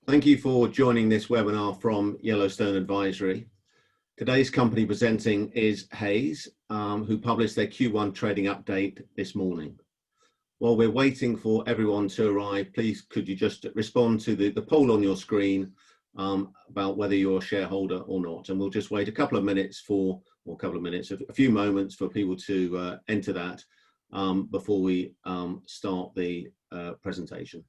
Thank you for joining this webinar from Yellowstone Advisory. Today's company presenting is Hays, who published their Q1 trading update this morning. While we're waiting for everyone to arrive, please could you just respond to the poll on your screen about whether you're a shareholder or not, and we'll just wait a couple of minutes a few moments for people to enter that before we start the presentation.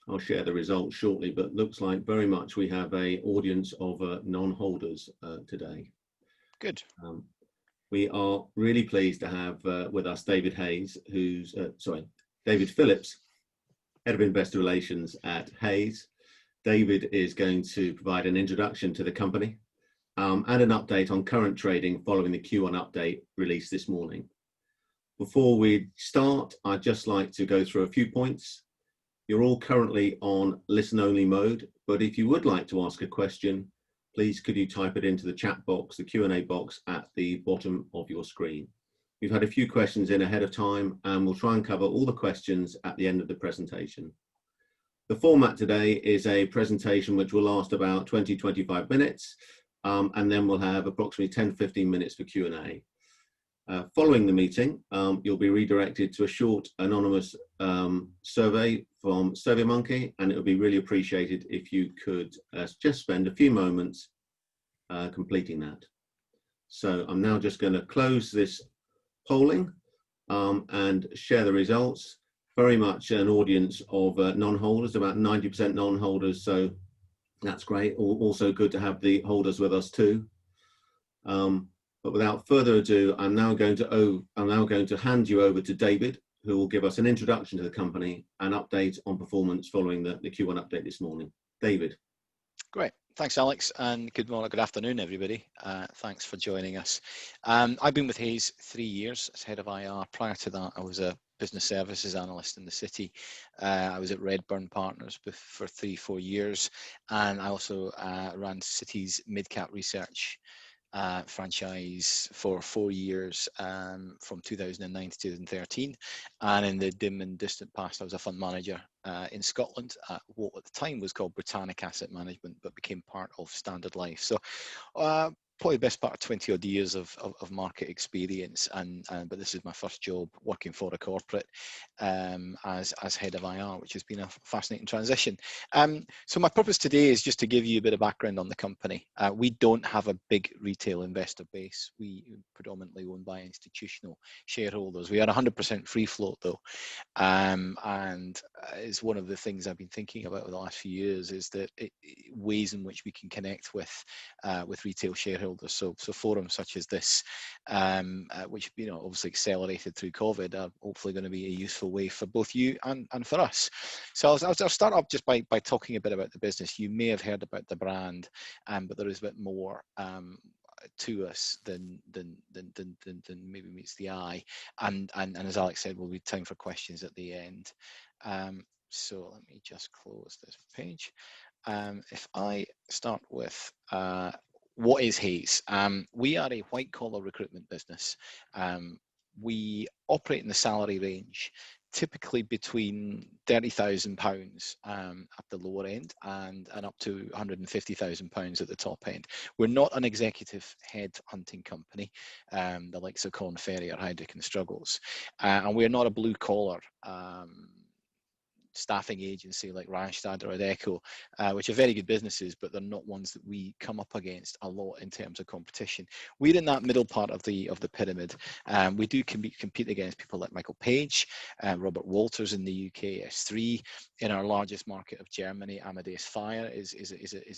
I'll share the results shortly, but looks like very much we have an audience of non-holders today. Good. We are really pleased to have with us David Hays, David Phillips, Head of Investor Relations at Hays. David is going to provide an introduction to the company and an update on current trading following the Q1 update released this morning. Before we start, I'd just like to go through a few points. You're all currently on listen-only mode, but if you would like to ask a question, please could you type it into the chat box, the Q&A box at the bottom of your screen. We've had a few questions in ahead of time, and we'll try and cover all the questions at the end of the presentation. The format today is a presentation which will last about 20-25 minutes, and then we'll have approximately 10-15 minutes for Q&A. Following the meeting, you'll be redirected to a short anonymous survey from SurveyMonkey, and it would be really appreciated if you could just spend a few moments completing that. So I'm now just going to close this polling and share the results. Very much an audience of non-holders, about 90% non-holders, so that's great. Also good to have the holders with us too. But without further ado, I'm now going to hand you over to David, who will give us an introduction to the company and update on performance following the Q1 update this morning. David. Great. Thanks, Alex, and good morning, good afternoon, everybody. Thanks for joining us. I've been with Hays 3 years as head of IR. Prior to that, I was a business services analyst in the city. I was at Redburn Partners for 3-4 years, and I also ran Citi's mid-cap research franchise for 4 years, from 2009 to 2013, and in the dim and distant past I was a fund manager in Scotland at what at the time was called Britannic Asset Management, but became part of Standard Life. So probably the best part of 20 odd years of market experience, but this is my first job working for a corporate as head of IR, which has been a fascinating transition. So my purpose today is just to give you a bit of background on the company. We don't have a big retail investor base. We predominantly owned by institutional shareholders. We are 100% free float though, and is one of the things I've been thinking about over the last few years is that ways in which we can connect with retail shareholders. So forums such as this, which obviously accelerated through COVID, are hopefully going to be a useful way for both you and for us. So I'll start off just by talking a bit about the business. You may have heard about the brand, but there is a bit more to us than maybe meets the eye. And as Alex said, will be time for questions at the end. So let me just close this page. If I start with what is Hays? We are a white-collar recruitment business. We operate in the salary range, typically between £30,000 at the lower end and up to £150,000 at the top end. We're not an executive head hunting company, the likes of Corn Ferry or Heidrick and Struggles, and we're not a blue-collar staffing agency like Randstad or Adecco, which are very good businesses, but they're not ones that we come up against a lot in terms of competition. We're in that middle part of the pyramid. We do compete against people like Michael Page, Robert Walters in the UK, S3. In our largest market of Germany, Amadeus Fire is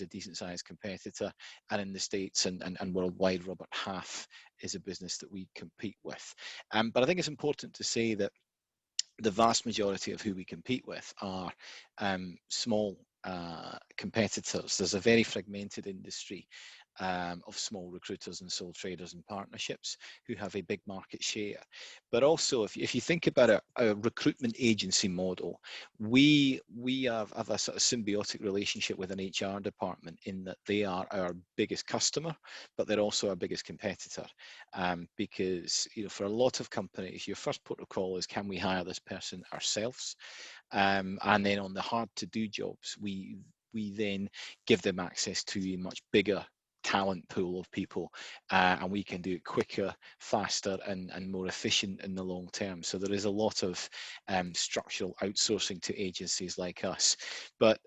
a decent sized competitor, and in the States and worldwide, Robert Half is a business that we compete with. But I think it's important to say that the vast majority of who we compete with are small competitors. There's a very fragmented industry, of small recruiters and sole traders and partnerships who have a big market share. But also, if you think about a recruitment agency model, we have a sort of symbiotic relationship with an HR department in that they are our biggest customer, but they're also our biggest competitor. Because for a lot of companies, your first port of call is, can we hire this person ourselves? And then on the hard to do jobs, we then give them access to a much bigger talent pool of people, and we can do it quicker, faster, and more efficient in the long term. So there is a lot of structural outsourcing to agencies like us. But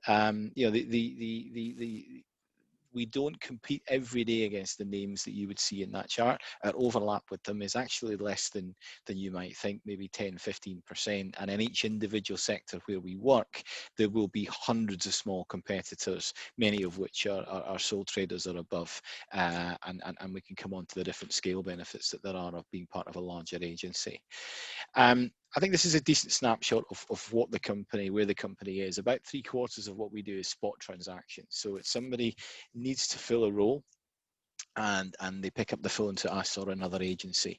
we don't compete every day against the names that you would see in that chart. Our overlap with them is actually less than you might think, maybe 10-15%. And in each individual sector where we work, there will be hundreds of small competitors, many of which are sole traders or above. And we can come on to the different scale benefits that there are of being part of a larger agency. I think this is a decent snapshot of what the company, where the company is. About 3/4 of what we do is spot transactions. So it's somebody needs to fill a role, and they pick up the phone to us or another agency,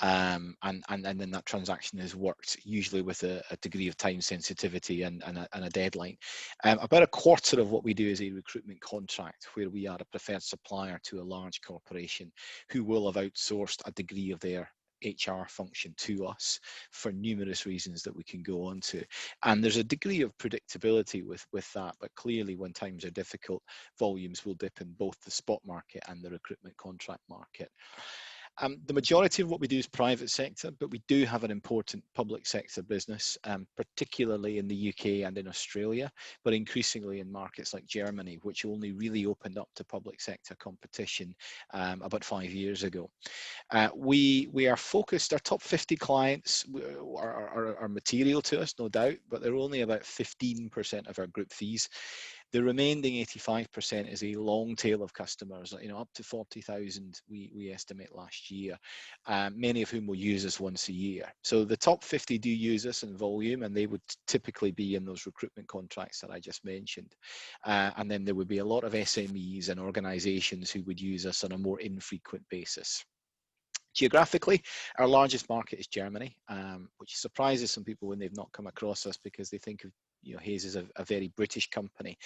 and then that transaction is worked, usually with a degree of time sensitivity and a deadline. About 1/4 of what we do is a recruitment contract, where we are a preferred supplier to a large corporation who will have outsourced a degree of their HR function to us for numerous reasons that we can go on to. And there's a degree of predictability with that, but clearly when times are difficult, volumes will dip in both the spot market and the recruitment contract market. The majority of what we do is private sector, but we do have an important public sector business, particularly in the UK and in Australia, but increasingly in markets like Germany, which only really opened up to public sector competition about 5 years ago. We are focused, our top 50 clients are material to us, no doubt, but they're only about 15% of our group fees. The remaining 85% is a long tail of customers, up to 40,000 we estimate last year, many of whom will use us once a year. So the top 50 do use us in volume, and they would typically be in those recruitment contracts that I just mentioned. And then there would be a lot of SMEs and organizations who would use us on a more infrequent basis. Geographically, our largest market is Germany, which surprises some people when they've not come across us, because they think of Hays is a very British company.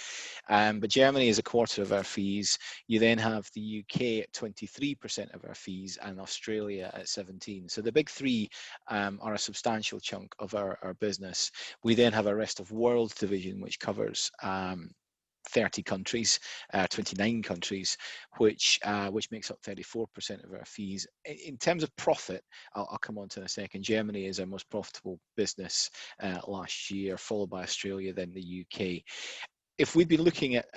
But Germany is 1/4 of our fees. You then have the UK at 23% of our fees, and Australia at 17%. So the big three are a substantial chunk of our business. We then have a rest of world division, which covers 30 countries, 29 countries, which makes up 34% of our fees. In terms of profit, I'll come on to in a second. Germany is our most profitable business last year, followed by Australia, then the UK. If we'd been looking at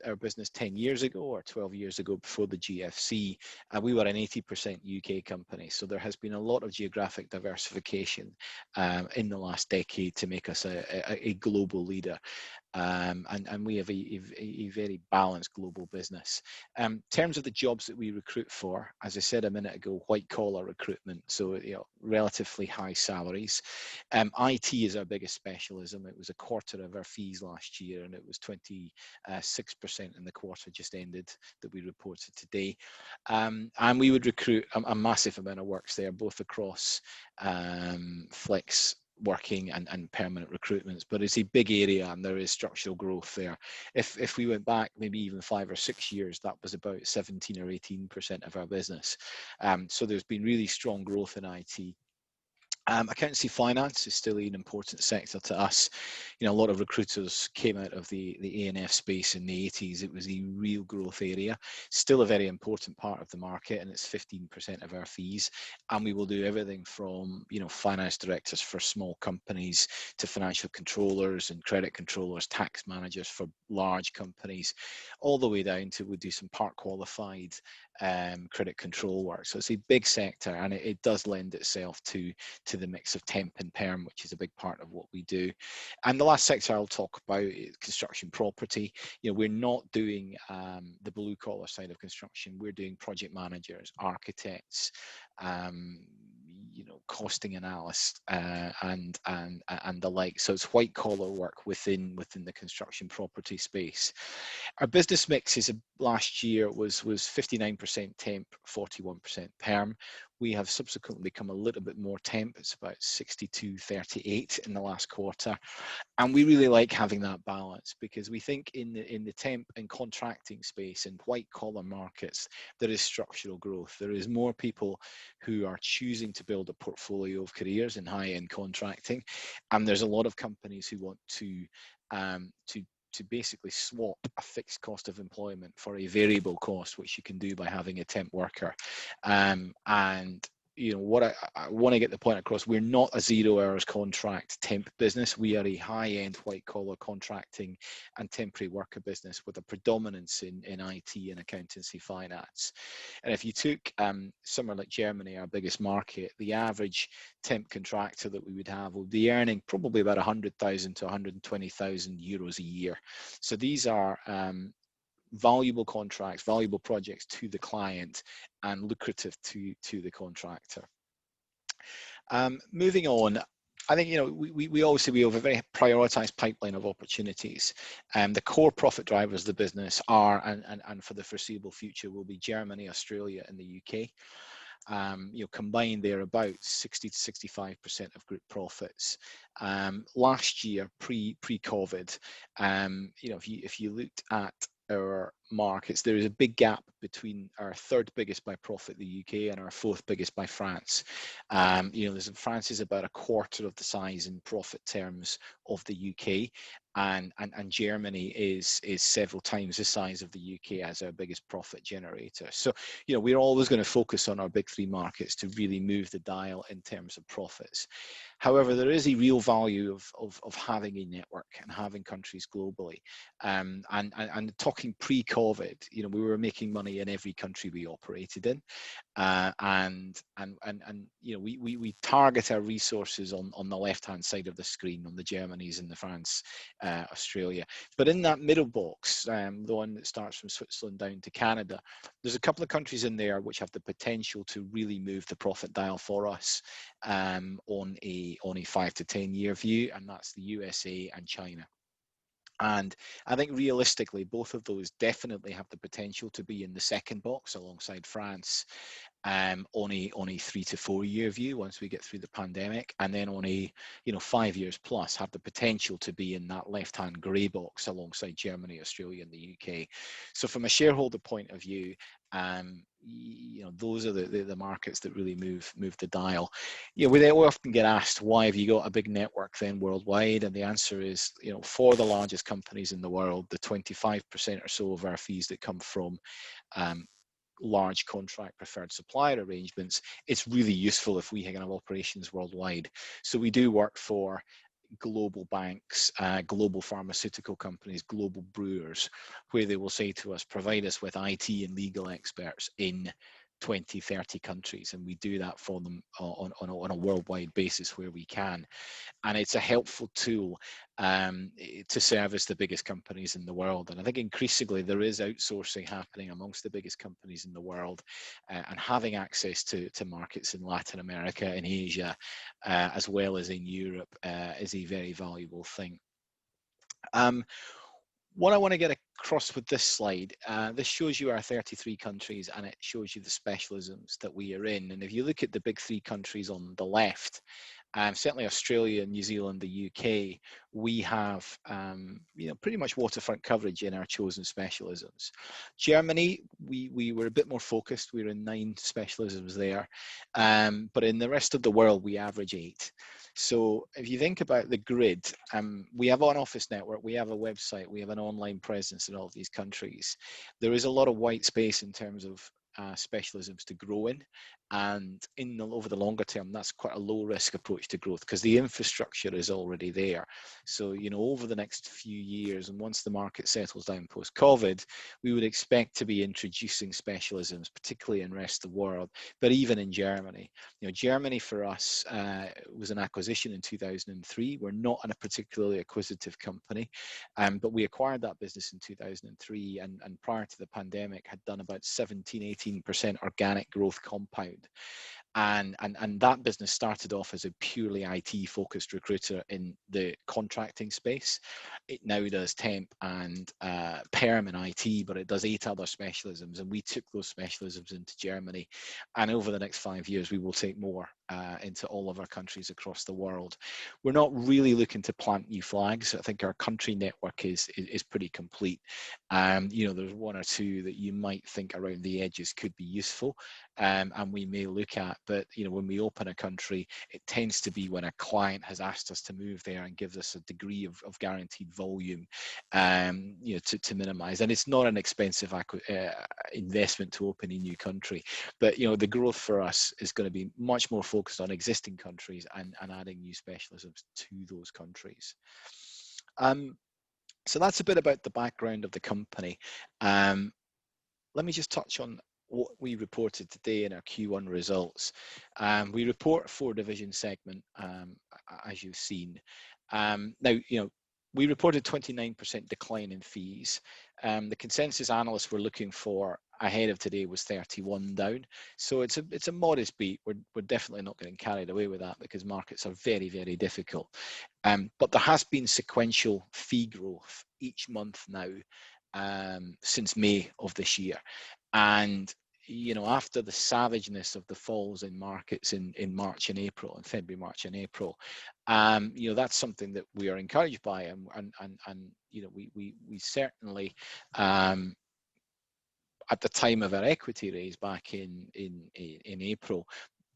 our business 10 years ago or 12 years ago, before the GFC, we were an 80% UK company. So there has been a lot of geographic diversification in the last decade to make us a global leader. And we have a very balanced global business. In terms of the jobs that we recruit for, as I said a minute ago, white collar recruitment, so relatively high salaries. IT is our biggest specialism. It was 1/4 of our fees last year, and it was 26% in the quarter just ended that we reported today. And we would recruit a massive amount of works there, both across flex working and permanent recruitments, but it's a big area and there is structural growth there. If we went back maybe even 5 or 6 years, that was about 17 or 18% of our business. So there's been really strong growth in IT. Accountancy finance is still an important sector to us. A lot of recruiters came out of the A&F space in the 80s. It was a real growth area, still a very important part of the market, and it's 15% of our fees. And we will do everything from finance directors for small companies to financial controllers and credit controllers, tax managers for large companies, all the way down to we do some part qualified credit control work. So it's a big sector, and it does lend itself to the mix of temp and perm, which is a big part of what we do. And the last sector I'll talk about is construction property. We're not doing the blue collar side of construction. We're doing project managers, architects, costing analysis and the like. So it's white collar work within the construction property space. Our business mix last year was 59% temp, 41% perm. We have subsequently become a little bit more temp. It's about 62-38 in the last quarter. And we really like having that balance, because we think in the temp and contracting space and white collar markets, there is structural growth. There is more people who are choosing to build a portfolio of careers in high-end contracting. And there's a lot of companies who want to basically swap a fixed cost of employment for a variable cost, which you can do by having a temp worker. And what I want to get the point across, we're not a 0 hours contract temp business. We are a high-end white collar contracting and temporary worker business with a predominance in IT and accountancy finance. And if you took somewhere like Germany, our biggest market, the average temp contractor that we would have would be earning probably about 100,000 to 120,000 euros a year. So these are valuable contracts, valuable projects to the client, and lucrative to the contractor. Moving on, I think we obviously we have a very prioritized pipeline of opportunities. The core profit drivers of the business are, and for the foreseeable future, will be Germany, Australia, and the UK. Combined, they're about 60 to 65% of group profits. Last year, pre-COVID, if you looked at our markets, there is a big gap between our third biggest by profit, the UK, and our fourth biggest by France. France is about a quarter of the size in profit terms of the UK, and Germany is several times the size of the UK as our biggest profit generator. So we're always going to focus on our big three markets to really move the dial in terms of profits. However, there is a real value of having a network and having countries globally. And talking pre-COVID, we were making money in every country we operated in, we target our resources on the left-hand side of the screen, on the Germanys and the France, Australia. But in that middle box, the one that starts from Switzerland down to Canada, there's a couple of countries in there which have the potential to really move the profit dial for us on a 5 to 10 year view, and that's the USA and China. And I think realistically, both of those definitely have the potential to be in the second box alongside France on a 3 to 4 year view once we get through the pandemic, and then on a 5 years plus have the potential to be in that left-hand grey box alongside Germany, Australia, and the UK. So from a shareholder point of view, those are the markets that really move the dial. We often get asked, why have you got a big network then worldwide? And the answer is, for the largest companies in the world, the 25% or so of our fees that come from large contract preferred supplier arrangements, it's really useful if we have operations worldwide. So we do work for global banks, global pharmaceutical companies, global brewers, where they will say to us, provide us with IT and legal experts in 20, 30 countries, and we do that for them on a worldwide basis where we can. And it's a helpful tool to service the biggest companies in the world. And I think increasingly there is outsourcing happening amongst the biggest companies in the world, and having access to markets in Latin America and Asia, as well as in Europe, is a very valuable thing. What I want to get across with this slide, this shows you our 33 countries, and it shows you the specialisms that we are in. And if you look at the big three countries on the left, certainly Australia, New Zealand, the UK, we have pretty much waterfront coverage in our chosen specialisms. Germany, we were a bit more focused. We were in 9 specialisms there, but in the rest of the world, we average 8. So if you think about the grid, we have an office network, we have a website, we have an online presence in all of these countries. There is a lot of white space in terms of specialisms to grow in, and over the longer term, that's quite a low risk approach to growth because the infrastructure is already there. So over the next few years, and once the market settles down post COVID, we would expect to be introducing specialisms, particularly in the rest of the world, but even in Germany. Germany for us was an acquisition in 2003. We're not a particularly acquisitive company, but we acquired that business in 2003, and prior to the pandemic had done about 17-18% organic growth compound. And that business started off as a purely IT focused recruiter in the contracting space. It now does temp and perm in IT, but it does 8 other specialisms, and we took those specialisms into Germany, and over the next 5 years we will take more into all of our countries across the world. We're not really looking to plant new flags. I think our country network is pretty complete. You know, there's 1 or 2 that you might think around the edges could be useful, and we may look at. But you know, when we open a country, it tends to be when a client has asked us to move there and gives us a degree of guaranteed volume, you know, to minimize. And it's not an expensive investment to open a new country, but you know, the growth for us is going to be much more focused on existing countries and adding new specialisms to those countries. So that's a bit about the background of the company. Let me just touch on what we reported today in our Q1 results. We report a 4-division segment, as you've seen. Now, you know, we reported 29% decline in fees. The consensus analysts were looking for ahead of today was 31 down. So it's a modest beat. We're definitely not getting carried away with that because markets are very, very difficult. But there has been sequential fee growth each month now since May of this year. And you know, after the savageness of the falls in markets in March and April, in February, March and April, you know, that's something that we are encouraged by, and you know, we certainly at the time of our equity raise back in April,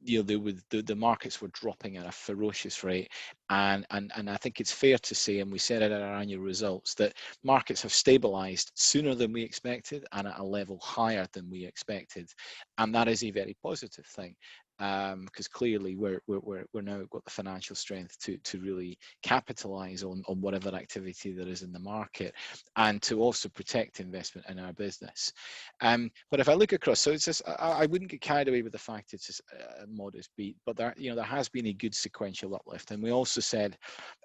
you know, the markets were dropping at a ferocious rate, and I think it's fair to say, and we said it at our annual results, that markets have stabilized sooner than we expected and at a level higher than we expected, and that is a very positive thing. Because clearly we're now got the financial strength to really capitalize on whatever activity there is in the market, and to also protect investment in our business. But if I look across, so it's just, I wouldn't get carried away with the fact it's just a modest beat, but there, you know, there has been a good sequential uplift. And we also said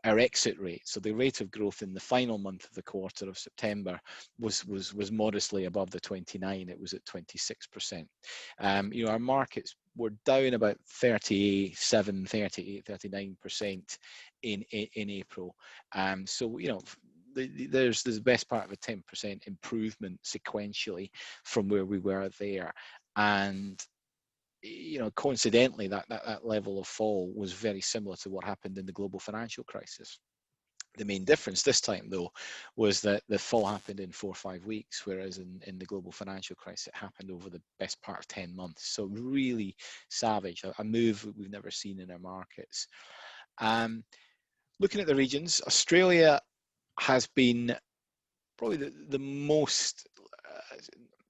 our exit rate, so the rate of growth in the final month of the quarter of September was modestly above the 29. It was at 26%. You know, our markets were down about 37, 38, 39% in April. So, you know, there's the best part of a 10% improvement sequentially from where we were there. And you know, coincidentally, that level of fall was very similar to what happened in the global financial crisis. The main difference this time, though, was that the fall happened in 4 or 5 weeks, whereas in the global financial crisis, it happened over the best part of 10 months. So really savage, a move we've never seen in our markets. Looking at the regions, Australia has been probably the most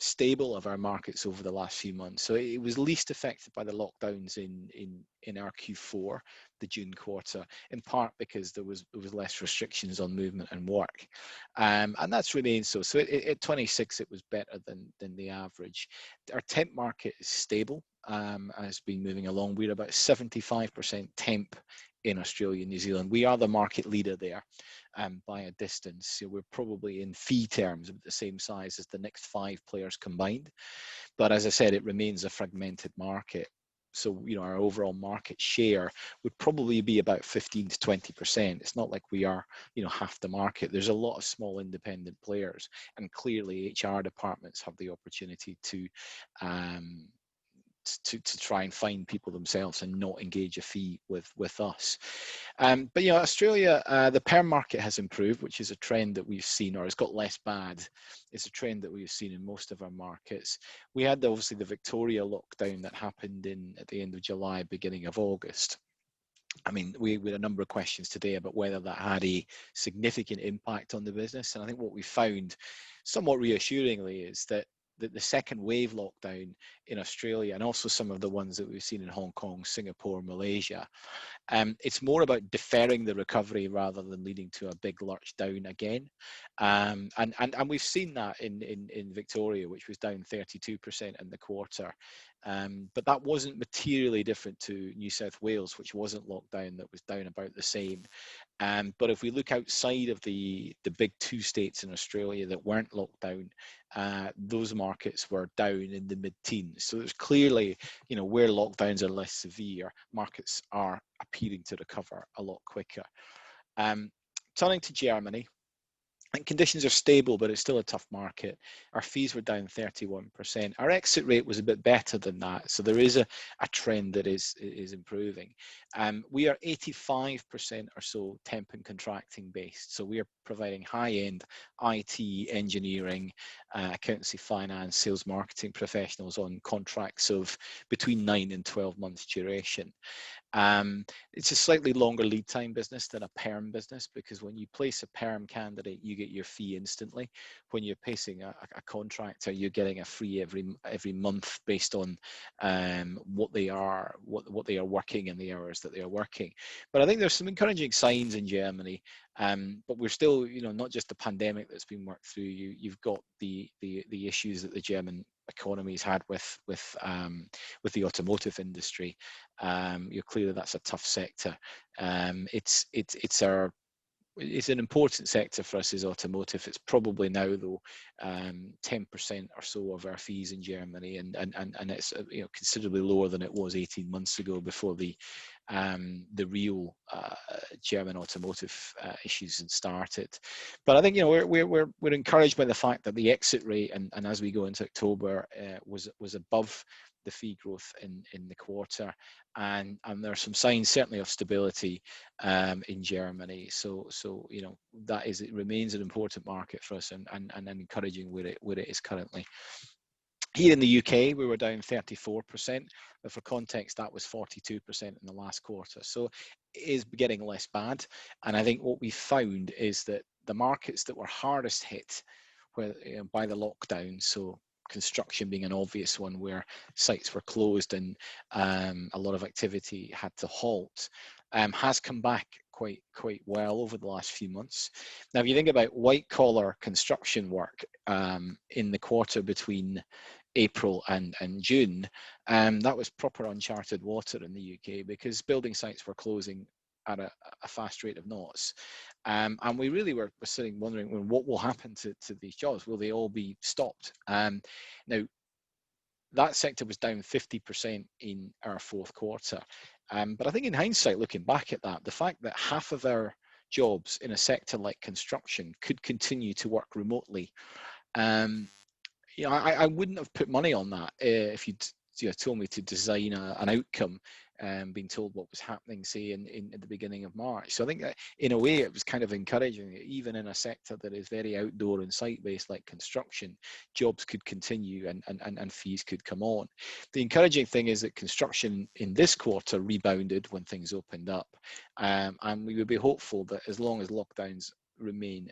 stable of our markets over the last few months. So it was least affected by the lockdowns in our Q4, the June quarter, in part because there was less restrictions on movement and work, and that's remained so. So at 26, it was better than the average. Our temp market is stable, has been moving along. We're about 75% temp in Australia and New Zealand. We are the market leader there by a distance. So we're probably in fee terms the same size as the next 5 players combined. But as I said, it remains a fragmented market. So, you know, our overall market share would probably be about 15 to 20%. It's not like we are, you know, half the market. There's a lot of small independent players, and clearly HR departments have the opportunity to try and find people themselves and not engage a fee with us. But you know, Australia, the perm market has improved, which is a trend that we've seen, or it's got less bad. It's a trend that we've seen in most of our markets. We had obviously the Victoria lockdown that happened at the end of July, beginning of August. I mean, we had a number of questions today about whether that had a significant impact on the business. And I think what we found somewhat reassuringly is that the second wave lockdown in Australia, and also some of the ones that we've seen in Hong Kong, Singapore, Malaysia, it's more about deferring the recovery rather than leading to a big lurch down again. And we've seen that in Victoria, which was down 32% in the quarter. But that wasn't materially different to New South Wales, which wasn't locked down, that was down about the same. But if we look outside of the big two states in Australia that weren't locked down, those markets were down in the mid-teens. So there's clearly, where lockdowns are less severe, markets are appearing to recover a lot quicker. Turning to Germany, and conditions are stable, but it's still a tough market. Our fees were down 31%. Our exit rate was a bit better than that. So there is a trend that is improving. We are 85% or so temp and contracting based. So we are providing high-end IT, engineering, accountancy, finance, sales, marketing professionals on contracts of between 9 and 12 months duration. It's a slightly longer lead time business than a perm business, because when you place a perm candidate, you get your fee instantly. When you're placing a contractor, you're getting a fee every month based on what they are working and the hours that they are working. But I think there's some encouraging signs in Germany. But we're still, not just the pandemic that's been worked through. You've got the issues that the German economy's had with the automotive industry. Clearly that's a tough sector. It's an important sector for us, is automotive. It's probably now, though, 10% or so of our fees in Germany, and it's considerably lower than it was 18 months ago, before the real German automotive issues had started. But I think we're encouraged by the fact that the exit rate, and as we go into October, was above the fee growth in the quarter, and there are some signs certainly of stability in Germany. So it remains an important market for us, and encouraging where it is currently. Here in the UK, we were down 34%, but for context, that was 42% in the last quarter. So it is getting less bad. And I think what we found is that the markets that were hardest hit by the lockdown, so construction being an obvious one, where sites were closed and a lot of activity had to halt, has come back quite well over the last few months. Now, if you think about white collar construction work in the quarter between April and June, that was proper uncharted water in the UK, because building sites were closing at a fast rate of knots. And we really were sitting wondering, well, what will happen to these jobs? Will they all be stopped? Now, that sector was down 50% in our fourth quarter. But I think in hindsight, looking back at that, the fact that half of our jobs in a sector like construction could continue to work remotely, I wouldn't have put money on that if you'd told me to design an outcome, being told what was happening, say, in the beginning of March. So I think that in a way it was kind of encouraging, even in a sector that is very outdoor and site-based like construction, jobs could continue and fees could come on. The encouraging thing is that construction in this quarter rebounded when things opened up, and we would be hopeful that as long as lockdowns remain,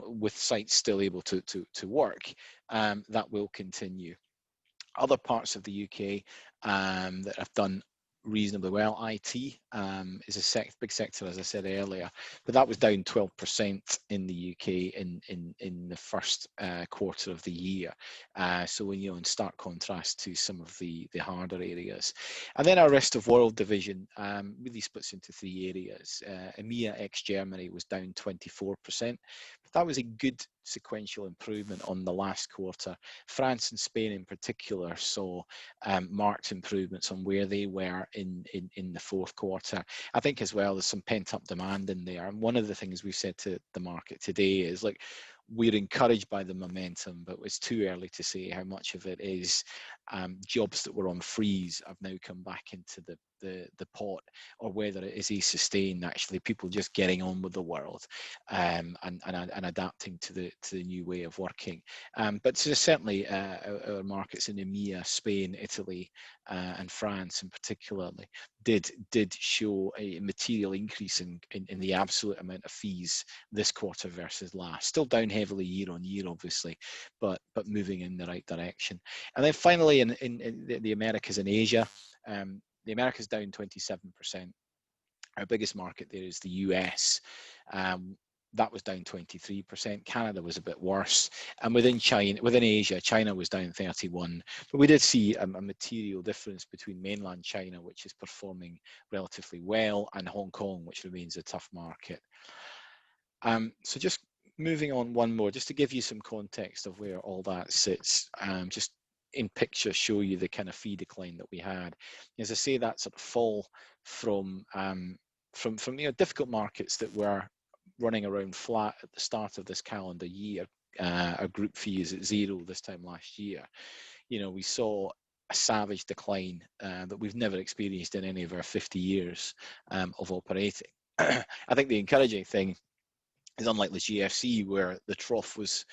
with sites still able to work, that will continue. Other parts of the UK that have done reasonably well, IT is a big sector, as I said earlier, but that was down 12% in the UK in the first quarter of the year. So when in stark contrast to some of the harder areas. And then our rest of world division really splits into three areas. EMEA ex Germany was down 24%, but that was a good sequential improvement on the last quarter. France and Spain in particular saw marked improvements on where they were in the fourth quarter. I think as well there's some pent-up demand in there, and one of the things we've said to the market today is, like, we're encouraged by the momentum, but it's too early to say how much of it is jobs that were on freeze have now come back into the pot, or whether it is a sustained, actually, people just getting on with the world and adapting to the new way of working. But certainly our markets in EMEA, Spain, Italy, and France in particular did show a material increase in the absolute amount of fees this quarter versus last. Still down heavily year on year, obviously, but moving in the right direction. And then finally, in the Americas and Asia, the Americas down 27%. Our biggest market there is the US. that was down 23%. Canada was a bit worse, and within Asia, China was down 31%. But we did see a material difference between mainland China, which is performing relatively well, and Hong Kong, which remains a tough market. So just moving on one more, just to give you some context of where all that sits, just in picture show you the kind of fee decline that we had. As I say, that sort of fall from difficult markets that were running around flat at the start of this calendar year. Our group fee is at 0 this time last year. We saw a savage decline that we've never experienced in any of our 50 years of operating. I think the encouraging thing is, unlike the GFC, where the trough was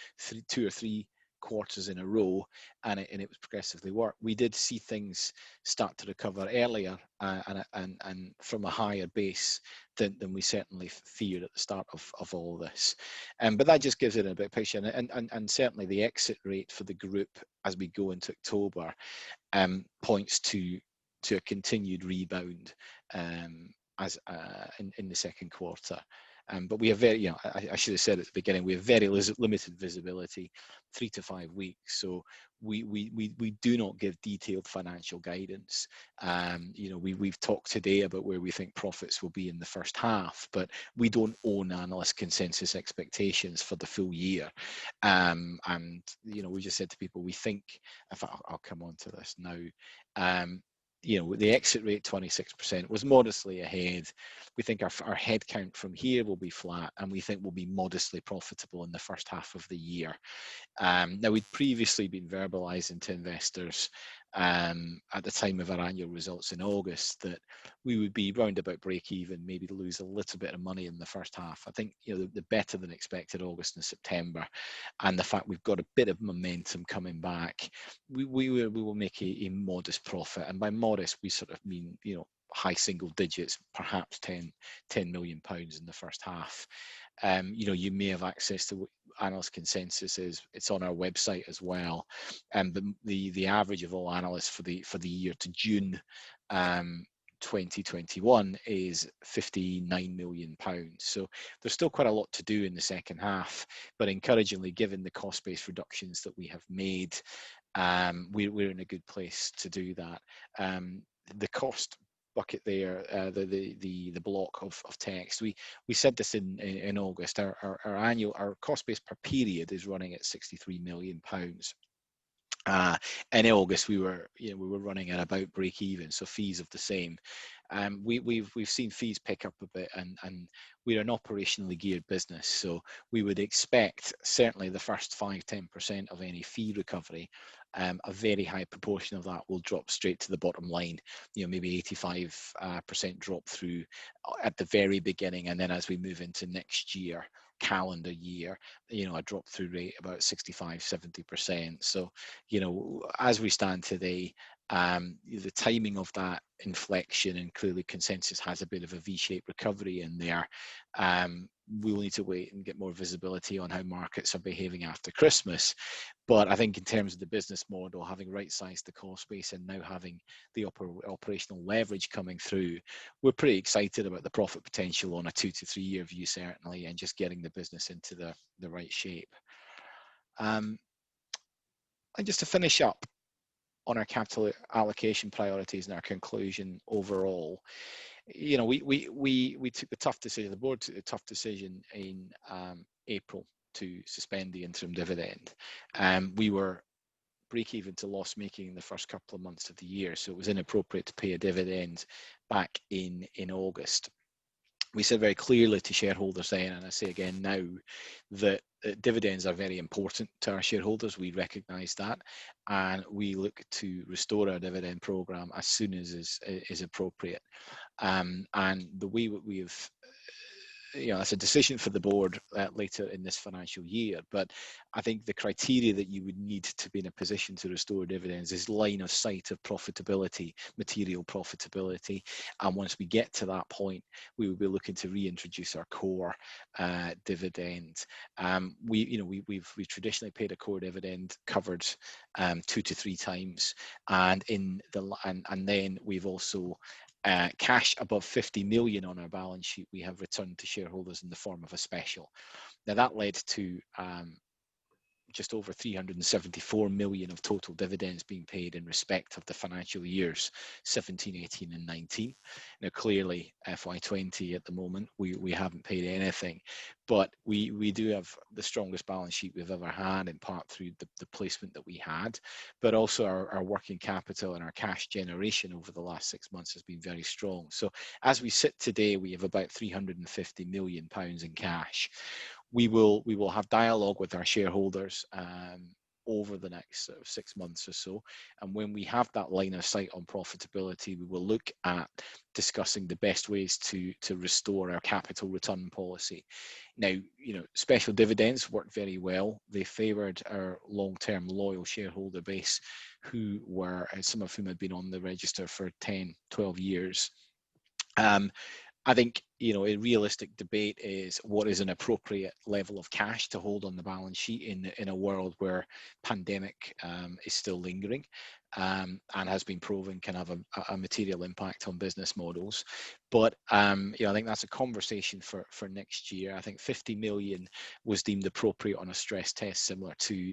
2 or 3 quarters in a row and it was progressively worse, we did see things start to recover earlier and from a higher base than we certainly feared at the start of all this. But that just gives it a bit picture, and certainly the exit rate for the group as we go into October points to a continued rebound as in the second quarter. But we have very, I should have said at the beginning, we have very limited visibility, 3 to 5 weeks. So we do not give detailed financial guidance. We've talked today about where we think profits will be in the first half, but we don't own analyst consensus expectations for the full year. And we just said to people, we think, if I'll come on to this now. The exit rate 26% was modestly ahead. We think our head count from here will be flat, and we think we'll be modestly profitable in the first half of the year. Now, we'd previously been verbalizing to investors at the time of our annual results in August that we would be round about break even, maybe lose a little bit of money in the first half. I think the better than expected August and September, and the fact we've got a bit of momentum coming back, we will make a modest profit. And by modest, we sort of mean high single digits, perhaps 10 million pounds in the first half. You may have access to analyst consensus. It's on our website as well, but the average of all analysts for the year to June 2021 is 59 million pounds. So there's still quite a lot to do in the second half, but encouragingly, given the cost base reductions that we have made, we're in a good place to do that. The cost bucket there, the block of text, we said this in August. Our cost base per period is running at 63 million pounds. In August we were running at about break even, so fees of the same. We've seen fees pick up a bit, and we're an operationally geared business, so we would expect certainly the first 5-10% of any fee recovery, a very high proportion of that will drop straight to the bottom line. Maybe 85% drop through at the very beginning, and then as we move into next year, calendar year, a drop through rate about 65-70%. So as we stand today, the timing of that inflection, and clearly consensus has a bit of a V-shaped recovery in there. We will need to wait and get more visibility on how markets are behaving after Christmas. But I think in terms of the business model, having right-sized the cost base and now having the operational leverage coming through, we're pretty excited about the profit potential on a 2 to 3 year view, certainly, and just getting the business into the right shape. And just to finish up on our capital allocation priorities and our conclusion overall, we took the tough decision, the board took the tough decision in April to suspend the interim dividend. We were break even to loss making in the first couple of months of the year, so it was inappropriate to pay a dividend back in August. We said very clearly to shareholders then, and I say again now, that dividends are very important to our shareholders. We recognise that, and we look to restore our dividend programme as soon as is appropriate. And the way we have, it's a decision for the board later in this financial year, but I think the criteria that you would need to be in a position to restore dividends is line of sight of profitability, material profitability. And once we get to that point, we will be looking to reintroduce our core dividend. We've traditionally paid a core dividend covered 2 to 3 times, and then we've also cash above 50 million on our balance sheet, we have returned to shareholders in the form of a special. Now that led to just over 374 million of total dividends being paid in respect of the financial years 17, 18 and 19. Now clearly FY20 at the moment we haven't paid anything, but we do have the strongest balance sheet we've ever had, in part through the placement that we had, but also our working capital and our cash generation over the last 6 months has been very strong. So as we sit today, we have about 350 million pounds in cash. We will have dialogue with our shareholders over the next sort of 6 months or so, and when we have that line of sight on profitability, we will look at discussing the best ways to restore our capital return policy. Now, you know, special dividends work very well. They favoured our long-term loyal shareholder base, who were, some of whom had been on the register for 10, 12 years. I think, you know, a realistic debate is what is an appropriate level of cash to hold on the balance sheet in a world where pandemic is still lingering and has been proven can have a material impact on business models. But you know, I think that's a conversation for next year. I think 50 million was deemed appropriate on a stress test similar to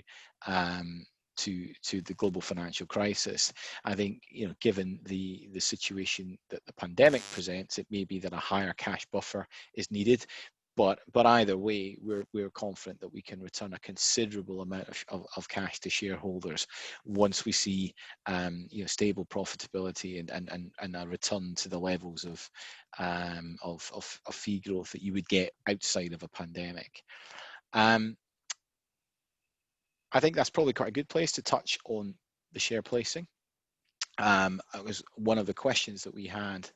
the global financial crisis. I think, you know, given the situation that the pandemic presents, it may be that a higher cash buffer is needed. But either way, we're confident that we can return a considerable amount of cash to shareholders once we see you know, stable profitability and a return to the levels of fee growth that you would get outside of a pandemic. I think that's probably quite a good place to touch on the share placing. It was one of the questions that we had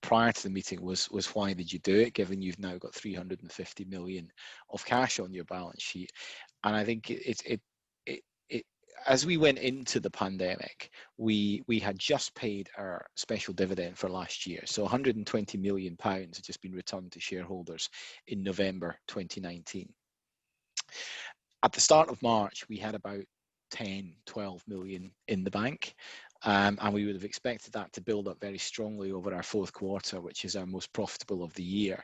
prior to the meeting was why did you do it, given you've now got 350 million of cash on your balance sheet? And I think it as we went into the pandemic, we had just paid our special dividend for last year, so 120 million pounds had just been returned to shareholders in November 2019. At the start of March, we had about 10, 12 million in the bank, and we would have expected that to build up very strongly over our fourth quarter, which is our most profitable of the year.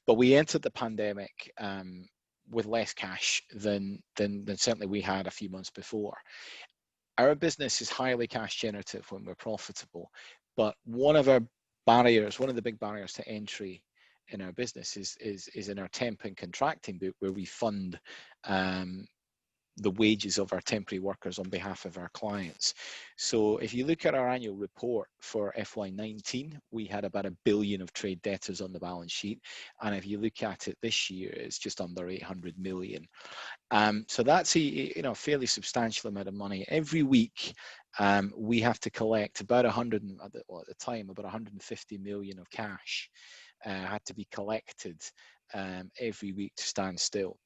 But we entered the pandemic with less cash than certainly we had a few months before. Our business is highly cash generative when we're profitable, but one of the big barriers to entry in our business is in our temp and contracting book, where we fund the wages of our temporary workers on behalf of our clients. So if you look at our annual report for FY19, we had about 1 billion of trade debtors on the balance sheet, and if you look at it this year, it's just under 800 million. So that's a fairly substantial amount of money. Every week we have to collect about 150 million of cash had to be collected every week to stand still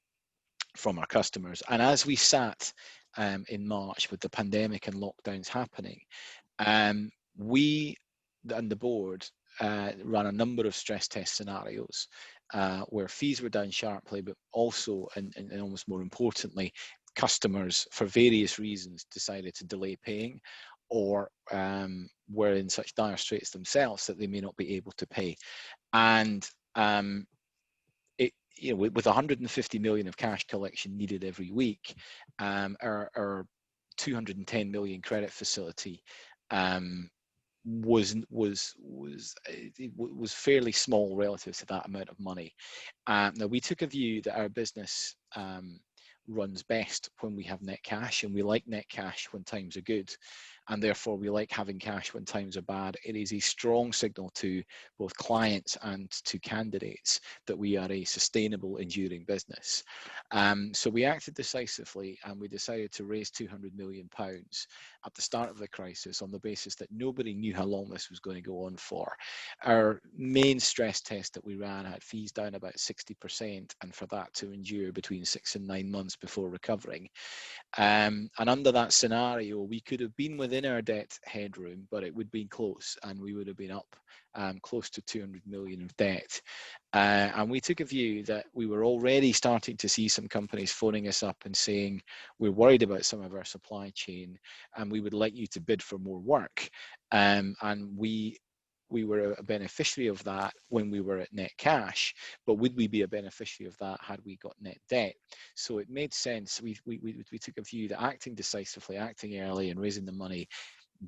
from our customers. And as we sat in March with the pandemic and lockdowns happening, we and the board ran a number of stress test scenarios where fees were down sharply, but also, and almost more importantly, customers for various reasons decided to delay paying, or were in such dire straits themselves that they may not be able to pay. And with 150 million of cash collection needed every week, our 210 million credit facility was fairly small relative to that amount of money. Now we took a view that our business runs best when we have net cash, and we like net cash when times are good, and therefore we like having cash when times are bad. It is a strong signal to both clients and to candidates that we are a sustainable, enduring business. So we acted decisively, and we decided to raise 200 million pounds at the start of the crisis on the basis that nobody knew how long this was going to go on for. Our main stress test that we ran had fees down about 60%, and for that to endure between 6 and 9 months before recovering. And under that scenario, we could have been within our debt headroom, but it would have been close, and we would have been up close to 200 million of debt. And we took a view that we were already starting to see some companies phoning us up and saying, we're worried about some of our supply chain, and we would like you to bid for more work. And we we were a beneficiary of that when we were at net cash, but would we be a beneficiary of that had we got net debt? So it made sense. We took a view that acting decisively, acting early, and raising the money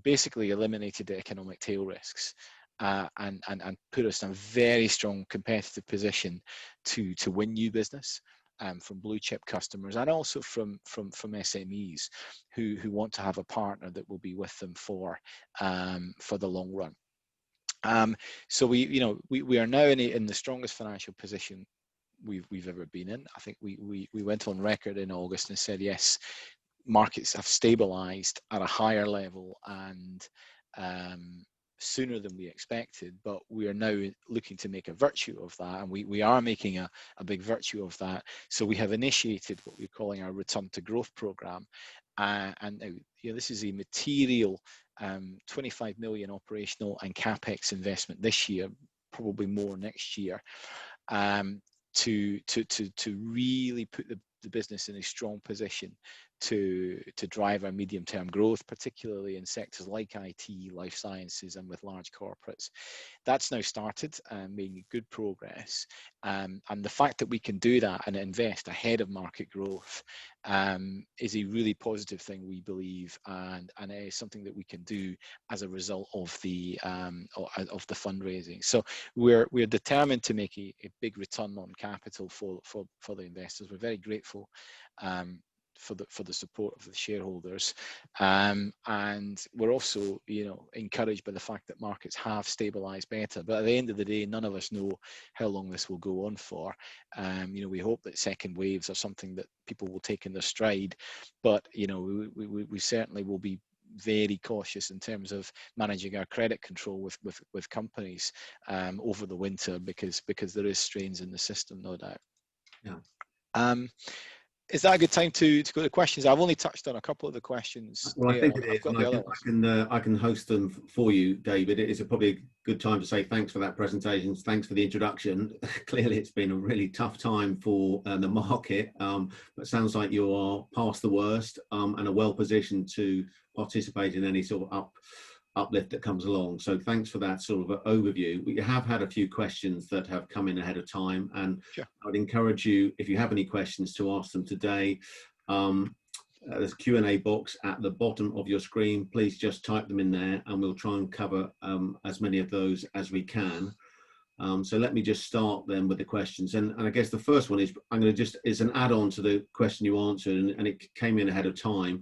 basically eliminated the economic tail risks. And put us in a very strong competitive position to win new business from blue chip customers, and also from SMEs who want to have a partner that will be with them for the long run. So we are now in the strongest financial position we've ever been in. I think we went on record in August and said, yes, markets have stabilized at a higher level and sooner than we expected, but we are now looking to make a virtue of that, and we are making a big virtue of that. So we have initiated what we're calling our return to growth program, and this is a material 25 million operational and capex investment this year, probably more next year, to really put the business in a strong position to drive our medium-term growth, particularly in sectors like IT, life sciences, and with large corporates. That's now started, making good progress. And the fact that we can do that and invest ahead of market growth is a really positive thing, we believe, and it is something that we can do as a result of the fundraising. So we're determined to make a big return on capital for the investors. We're very grateful for the support of the shareholders, and we're also encouraged by the fact that markets have stabilized better. But at the end of the day, none of us know how long this will go on for. We hope that second waves are something that people will take in their stride, but we certainly will be very cautious in terms of managing our credit control with companies over the winter, because there is strains in the system, no doubt. Yeah. Is that a good time to go to questions? I've only touched on a couple of the questions. Well, I think it is, and I can host them for you, David. It is probably a good time to say thanks for that presentation. Thanks for the introduction. Clearly, it's been a really tough time for the market, but it sounds like you are past the worst and are well positioned to participate in any sort of uplift that comes along. So thanks for that sort of overview. We have had a few questions that have come in ahead of time, and sure, I would encourage you, if you have any questions, to ask them today. There's a Q&A box at the bottom of your screen. Please just type them in there and we'll try and cover as many of those as we can. So let me just start then with the questions, and I guess the first one is is an add-on to the question you answered, and it came in ahead of time,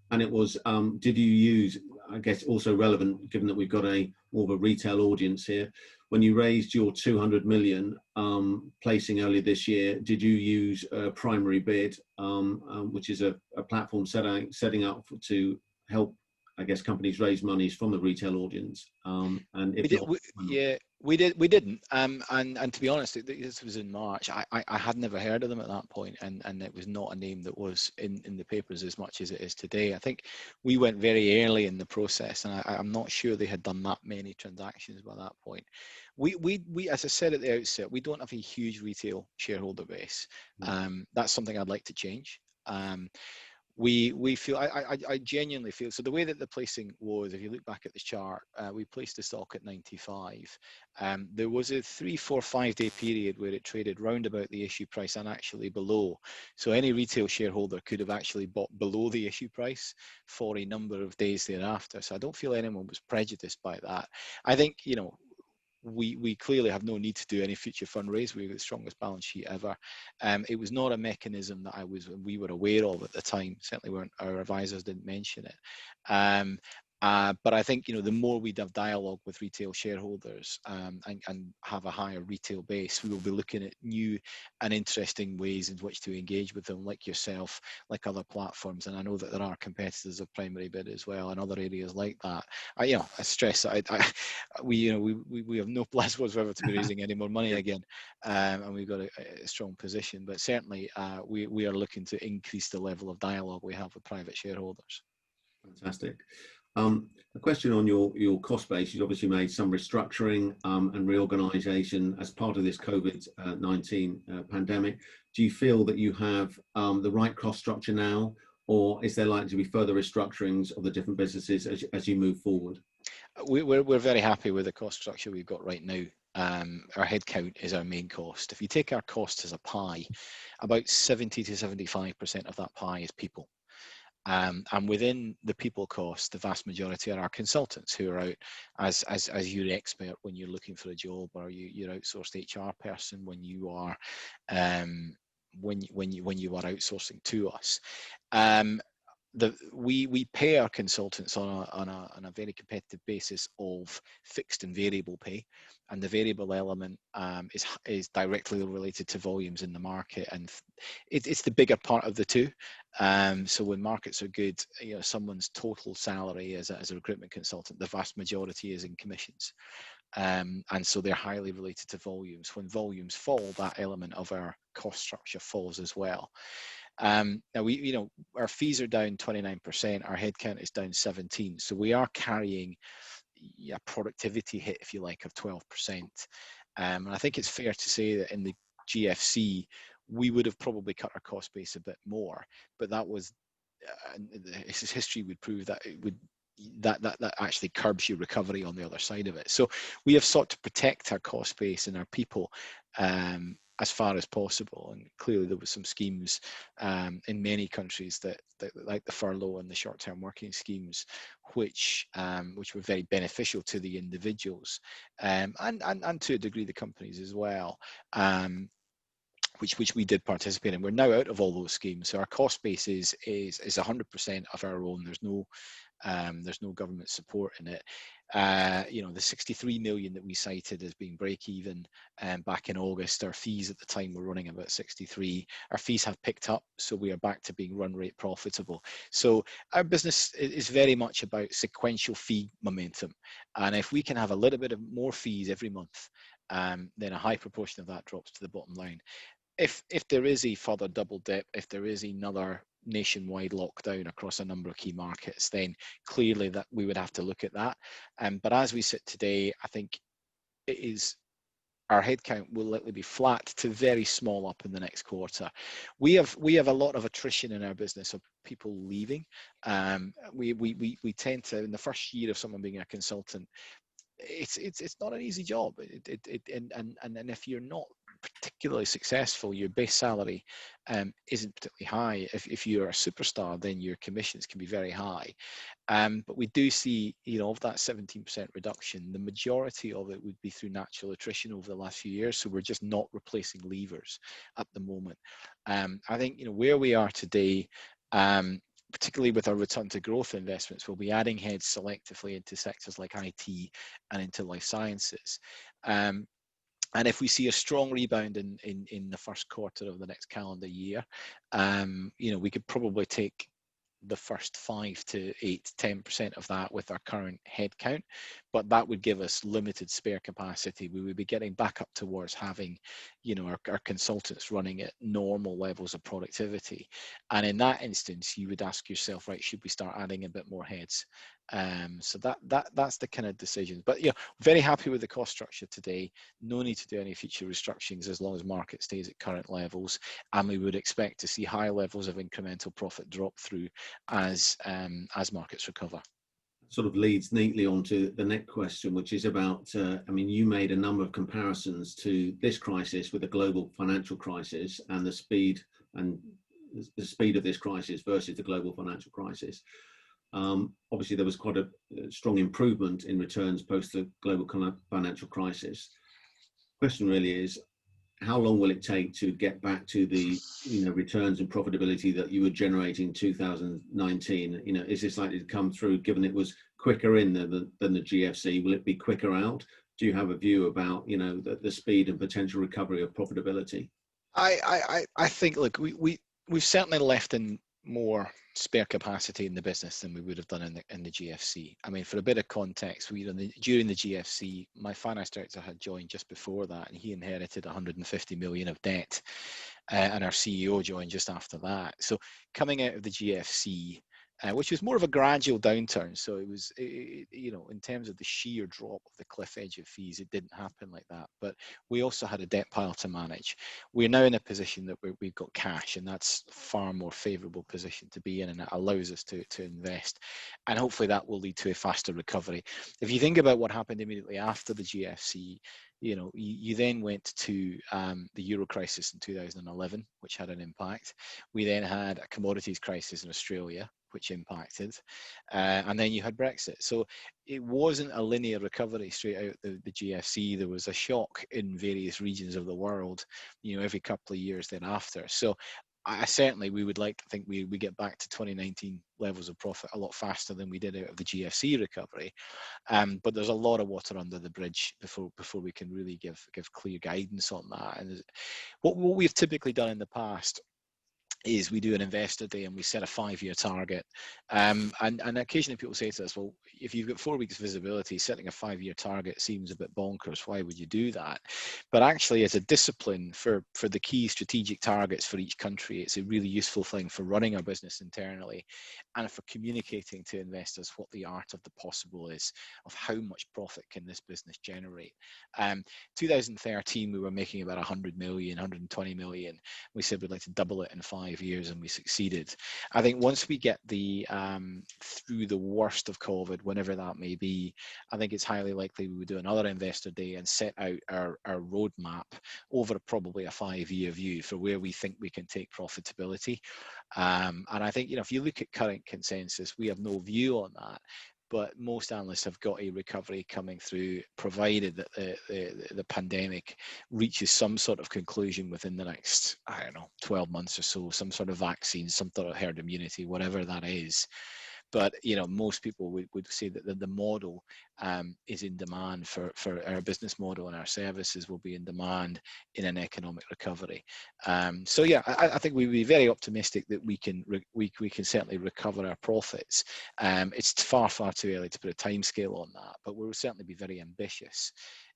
and it was did you use, I guess also relevant given that we've got more of a retail audience here, when you raised your 200 million placing earlier this year, did you use a primary bid, which is a platform setting up to help, I guess, companies raise monies from the retail audience? And if we didn't. And to be honest, this was in March. I had never heard of them at that point, and it was not a name that was in the papers as much as it is today. I think we went very early in the process, and I'm not sure they had done that many transactions by that point. We as I said at the outset, we don't have a huge retail shareholder base. That's something I'd like to change. We feel, I genuinely feel, so the way that the placing was, if you look back at the chart, we placed the stock at 95. There was a 3, 4, 5 day period where it traded round about the issue price and actually below. So any retail shareholder could have actually bought below the issue price for a number of days thereafter. So I don't feel anyone was prejudiced by that. I think, we clearly have no need to do any future fundraise. We have the strongest balance sheet ever. It was not a mechanism that we were aware of at the time. Certainly weren't, our advisors didn't mention it. But I think, the more we have dialogue with retail shareholders and have a higher retail base, we will be looking at new and interesting ways in which to engage with them, like yourself, like other platforms. And I know that there are competitors of primary bid as well in other areas like that. I stress that we have no plans whatsoever to be raising any more money again, and we've got a strong position. But certainly we are looking to increase the level of dialogue we have with private shareholders. Fantastic. A question on your cost base. You've obviously made some restructuring and reorganisation as part of this COVID-19 pandemic. Do you feel that you have the right cost structure now, or is there likely to be further restructurings of the different businesses as you move forward? We're very happy with the cost structure we've got right now. Our headcount is our main cost. If you take our cost as a pie, about 70 to 75% of that pie is people. And within the people cost, the vast majority are our consultants who are out as your expert when you're looking for a job, or your outsourced HR person when you are when you are outsourcing to us. We pay our consultants on a very competitive basis of fixed and variable pay, and the variable element is directly related to volumes in the market, and it's the bigger part of the two. So when markets are good, someone's total salary as a recruitment consultant, the vast majority is in commissions. And so they're highly related to volumes. When volumes fall, that element of our cost structure falls as well. Now our fees are down 29%, our headcount is down 17%. So we are carrying a productivity hit, if you like, of 12%. And I think it's fair to say that in the GFC, we would have probably cut our cost base a bit more, but that was, history would prove that it would, that actually curbs your recovery on the other side of it. So we have sought to protect our cost base and our people as far as possible. And clearly there was some schemes in many countries that like the furlough and the short-term working schemes, which were very beneficial to the individuals and to a degree the companies as well. Which we did participate in. We're now out of all those schemes, so our cost base is 100% of our own. There's no government support in it. The 63 million that we cited as being break even back in August, our fees at the time were running about 63. Our fees have picked up, so we are back to being run rate profitable. So our business is very much about sequential fee momentum, and if we can have a little bit of more fees every month, then a high proportion of that drops to the bottom line. If there is a further double dip, if there is another nationwide lockdown across a number of key markets, then clearly that we would have to look at that. But as we sit today, I think it is, our headcount will likely be flat to very small up in the next quarter. We have a lot of attrition in our business of people leaving. We tend to, in the first year of someone being a consultant, it's not an easy job. And if you're not particularly successful, your base salary isn't particularly high. If you're a superstar, then your commissions can be very high. But we do see, of that 17% reduction, the majority of it would be through natural attrition over the last few years. So we're just not replacing leavers at the moment. I think, where we are today, particularly with our return to growth investments, we'll be adding heads selectively into sectors like IT and into life sciences. And if we see a strong rebound in the first quarter of the next calendar year, we could probably take the first 5 to 8, 10% of that with our current headcount, but that would give us limited spare capacity. We would be getting back up towards having, our consultants running at normal levels of productivity. And in that instance, you would ask yourself, right, should we start adding a bit more heads? So that's the kind of decisions. But very happy with the cost structure today. No need to do any future restructurings as long as market stays at current levels, and we would expect to see high levels of incremental profit drop through as markets recover. Sort of leads neatly onto the next question, which is about, you made a number of comparisons to this crisis with the global financial crisis and the speed of this crisis versus the global financial crisis. Obviously, there was quite a strong improvement in returns post the global financial crisis. Question really is, how long will it take to get back to the returns and profitability that you were generating in 2019? Is this likely to come through, given it was quicker in than the GFC? Will it be quicker out? Do you have a view about the speed and potential recovery of profitability? I think, look, we've certainly left in more spare capacity in the business than we would have done in the GFC. I mean, for a bit of context, during the GFC, my finance director had joined just before that, and he inherited 150 million of debt, and our CEO joined just after that. So coming out of the GFC, which was more of a gradual downturn. So it was, you know, in terms of the sheer drop of the cliff edge of fees, it didn't happen like that. But we also had a debt pile to manage. We're now in a position that we've got cash, and that's a far more favourable position to be in, and it allows us to invest. And hopefully that will lead to a faster recovery. If you think about what happened immediately after the GFC, you know, you then went to the euro crisis in 2011, which had an impact. We then had a commodities crisis in Australia, which impacted, and then you had Brexit. So it wasn't a linear recovery straight out the GFC. There was a shock in various regions of the world, you know, every couple of years thereafter. So I certainly, we would like to think we get back to 2019 levels of profit a lot faster than we did out of the GFC recovery. But there's a lot of water under the bridge before we can really give clear guidance on that. And what we've typically done in the past is we do an investor day and we set a 5-year target. And occasionally people say to us, well, if you've got 4 weeks visibility, setting a 5-year target seems a bit bonkers. Why would you do that? But actually, as a discipline for the key strategic targets for each country, it's a really useful thing for running our business internally and for communicating to investors what the art of the possible is, of how much profit can this business generate. 2013, we were making about 100 million, 120 million. We said we'd like to double it in 5 years, and we succeeded. I think once we get the through the worst of COVID, whenever that may be, I think it's highly likely we would do another investor day and set out our roadmap over probably a 5-year view for where we think we can take profitability. And I think, you know, if you look at current consensus, we have no view on that. But most analysts have got a recovery coming through, provided that the pandemic reaches some sort of conclusion within the next, I don't know, 12 months or so, some sort of vaccine, some sort of herd immunity, whatever that is. But, you know, most people would say that the model is in demand for our business model, and our services will be in demand in an economic recovery. So yeah, I think we'd be very optimistic that we can certainly recover our profits. It's far too early to put a timescale on that, but we'll certainly be very ambitious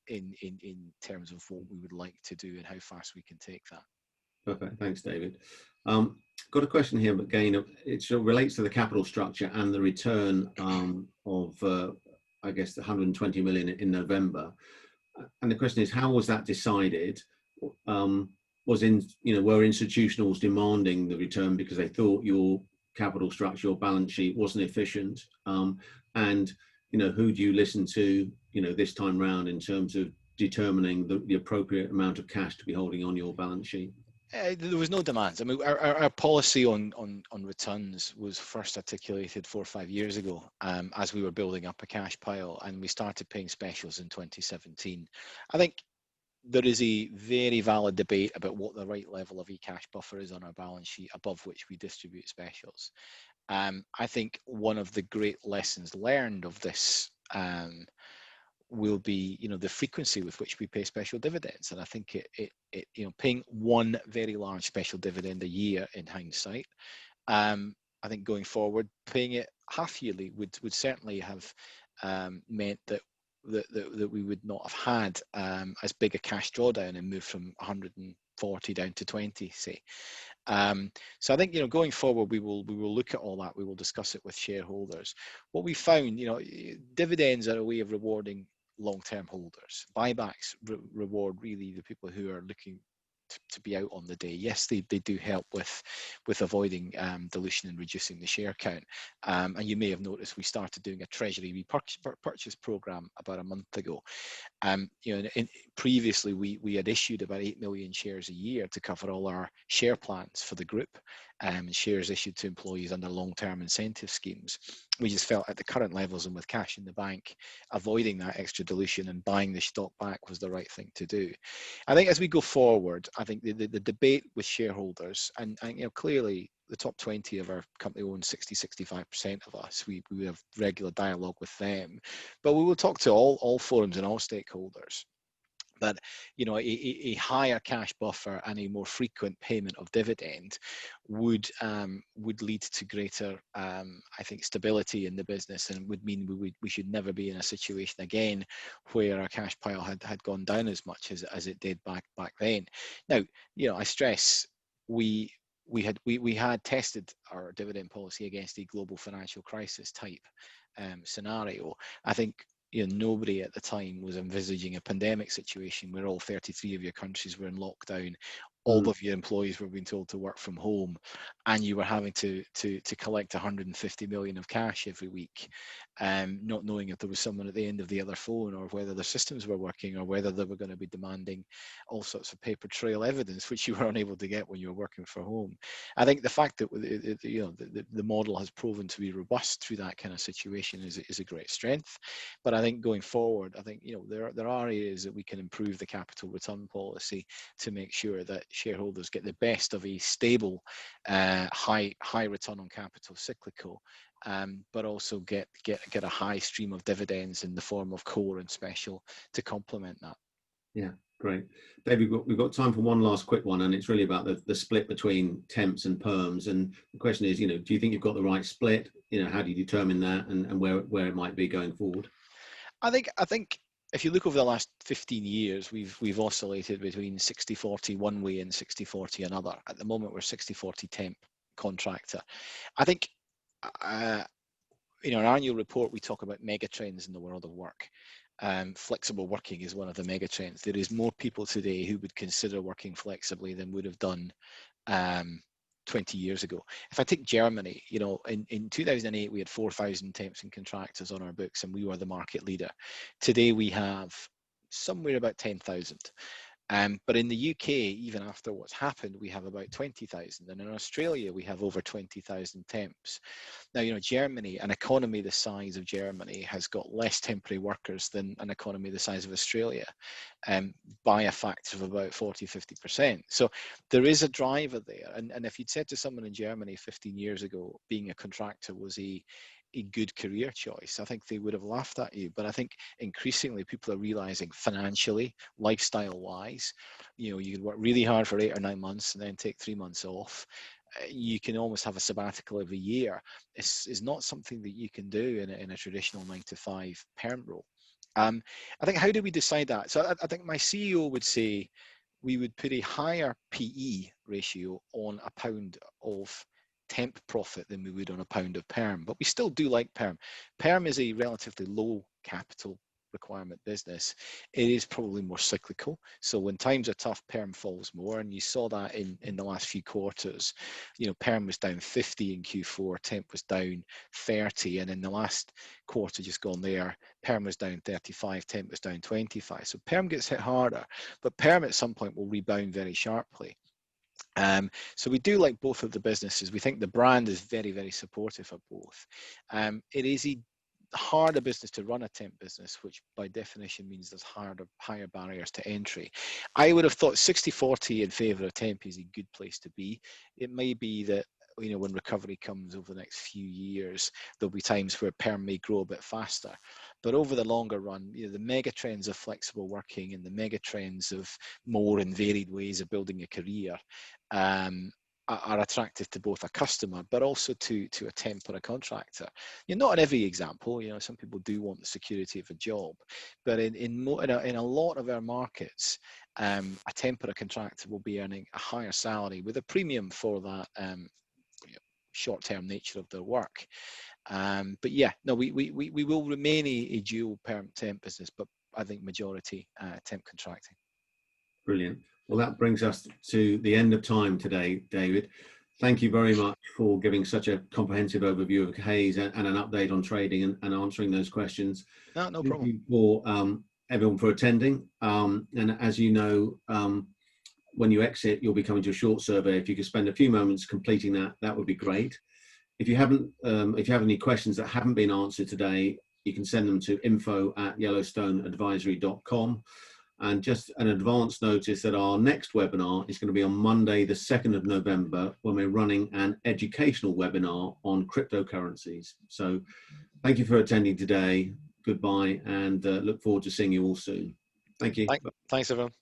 in terms of what we would like to do and how fast we can take that. Perfect. Thanks, David. Got a question here, but again, it relates to the capital structure and the return of, I guess, the 120 million in November. And the question is, how was that decided? Were institutionals demanding the return because they thought your capital structure, your balance sheet wasn't efficient? And, you know, who do you listen to, you know, this time round in terms of determining the appropriate amount of cash to be holding on your balance sheet? There was no demands. I mean, our policy on returns was first articulated 4 or 5 years ago, as we were building up a cash pile, and we started paying specials in 2017. I think there is a very valid debate about what the right level of e-cash buffer is on our balance sheet above which we distribute specials. I think one of the great lessons learned of this will be, you know, the frequency with which we pay special dividends. And I think it you know, paying one very large special dividend a year in hindsight, I think going forward, paying it half yearly would certainly have meant that we would not have had as big a cash drawdown and move from 140 down to 20, say. So I think, you know, going forward, we will look at all that. We will discuss it with shareholders. What we found, you know, dividends are a way of rewarding long-term holders. Buybacks reward really the people who are looking to be out on the day. Yes, they do help with avoiding dilution and reducing the share count. And you may have noticed we started doing a treasury repurchase program about a month ago. You know, previously we had issued about 8 million shares a year to cover all our share plans for the group, and shares issued to employees under long-term incentive schemes. We just felt at the current levels and with cash in the bank, avoiding that extra dilution and buying the stock back was the right thing to do. I think as we go forward, I think the debate with shareholders, and you know, clearly the top 20 of our company owns 65% of us. We have regular dialogue with them, but we will talk to all forums and all stakeholders. But, you know, a higher cash buffer and a more frequent payment of dividend would lead to greater, I think, stability in the business, and would mean we should never be in a situation again where our cash pile had gone down as much as it did back then. Now, you know, I stress we we had tested our dividend policy against a global financial crisis type scenario. I think nobody at the time was envisaging a pandemic situation where all 33 of your countries were in lockdown, all of your employees were being told to work from home, and you were having to collect 150 million of cash every week, not knowing if there was someone at the end of the other phone, or whether the systems were working, or whether they were going to be demanding all sorts of paper trail evidence, which you were unable to get when you were working from home. I think the fact that the model has proven to be robust through that kind of situation is a great strength. But I think going forward, I think there are areas that we can improve the capital return policy to make sure that shareholders get the best of a stable, high return on capital cyclical, but also get a high stream of dividends in the form of core and special to complement that. Yeah, great. Dave, we've got time for one last quick one, and it's really about the split between temps and perms. And the question is, do you think you've got the right split? How do you determine that, and where it might be going forward? I think if you look over the last 15 years, we've oscillated between 60-40 one way and 60-40 another. At the moment, we're 60-40 temp contractor. I think in our annual report, we talk about mega trends in the world of work. Flexible working is one of the mega trends. There is more people today who would consider working flexibly than would have done 20 years ago. If I take Germany, in 2008, we had 4,000 temps and contractors on our books, and we were the market leader. Today, we have somewhere about 10,000. But in the UK, even after what's happened, we have about 20,000. And in Australia, we have over 20,000 temps. Now, Germany, an economy the size of Germany, has got less temporary workers than an economy the size of Australia, by a factor of about 40-50%. So there is a driver there. And if you'd said to someone in Germany 15 years ago, being a contractor was a good career choice, I think they would have laughed at you. But I think increasingly people are realizing financially, lifestyle wise, you can work really hard for 8 or 9 months and then take 3 months off. You can almost have a sabbatical every year. It's not something that you can do in a traditional 9-to-5 perm role. I think, how do we decide that? So I think my CEO would say we would put a higher PE ratio on a pound of temp profit than we would on a pound of perm, but we still do like perm. Perm is a relatively low capital requirement business. It is probably more cyclical. So when times are tough, perm falls more, and you saw that in the last few quarters. Perm was down 50 in Q4, temp was down 30, and in the last quarter just gone there, perm was down 35, temp was down 25. So perm gets hit harder, but perm at some point will rebound very sharply. So we do like both of the businesses. We think the brand is very, very supportive of both. It is a harder business to run a temp business, which by definition means there's higher barriers to entry. I would have thought 60-40 in favour of temp is a good place to be. It may be that when recovery comes over the next few years, there'll be times where perm may grow a bit faster. But over the longer run, the mega trends of flexible working and the mega trends of more and varied ways of building a career are attractive to both a customer, but also to a temp or a contractor. Not in every example, some people do want the security of a job, but in a lot of our markets, a temp or a contractor will be earning a higher salary with a premium for that short-term nature of their work. But yeah, no, we will remain a dual perm temp business, but I think majority temp contracting. Brilliant. Well, that brings us to the end of time today, David. Thank you very much for giving such a comprehensive overview of Hays and an update on trading and answering those questions. No problem. Thank you for everyone for attending. And as you know, when you exit, you'll be coming to a short survey. If you could spend a few moments completing that, that would be great. If you have any questions that haven't been answered today, you can send them to info@yellowstoneadvisory.com. And just an advance notice that our next webinar is going to be on Monday, the 2nd of November, when we're running an educational webinar on cryptocurrencies. So thank you for attending today. Goodbye, and look forward to seeing you all soon. Thank you. Thanks, everyone.